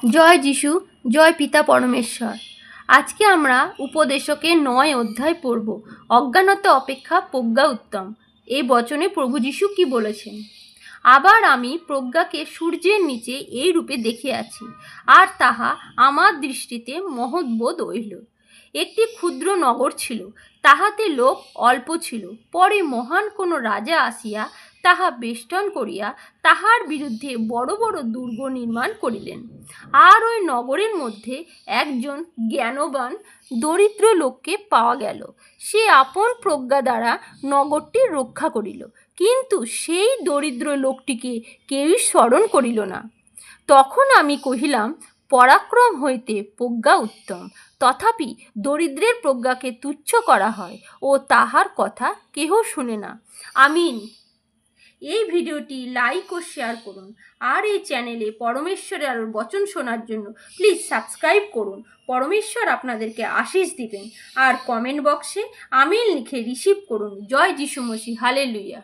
জয় যিশু, জয় পিতা পরমেশ্বর। আজকে আমরা উপদেশকে 9 অধ্যায় পড়ব। অজ্ঞানতা অপেক্ষা প্রজ্ঞা উত্তম। এই বচনে প্রভু যিশু কি বলেছেন? আবার আমি প্রজ্ঞাকে সূর্যের নিচে এই রূপে দেখিয়াছি, আর তাহা আমার দৃষ্টিতে মহৎবোধ হইল। একটি ক্ষুদ্র নগর ছিল, তাহাতে লোক অল্প ছিল। পরে মহান কোনো রাজা আসিয়া তাহা বেষ্টন করিয়া তাহার বিরুদ্ধে বড় বড় দুর্গ নির্মাণ করিলেন। আর ওই নগরের মধ্যে একজন জ্ঞানবান দরিদ্র লোককে পাওয়া গেল। সে আপন প্রজ্ঞা দ্বারা নগরটি রক্ষা করিল, কিন্তু সেই দরিদ্র লোকটিকে কেউই স্মরণ করিল না। তখন আমি কহিলাম, পরাক্রম হইতে প্রজ্ঞা উত্তম, তথাপি দরিদ্রের প্রজ্ঞাকে তুচ্ছ করা হয় ও তাহার কথা কেহ শুনে না। আমিন। এই ভিডিওটি লাইক ও শেয়ার করুন, আর এই চ্যানেলে পরমেশ্বরের আরও বচন শোনার জন্য প্লিজ সাবস্ক্রাইব করুন। পরমেশ্বর আপনাদেরকে আশীষ দিবেন। আর কমেন্ট বক্সে আমিন লিখে রিসিভ করুন। জয় যিশু মসিহ, হালেলুয়া।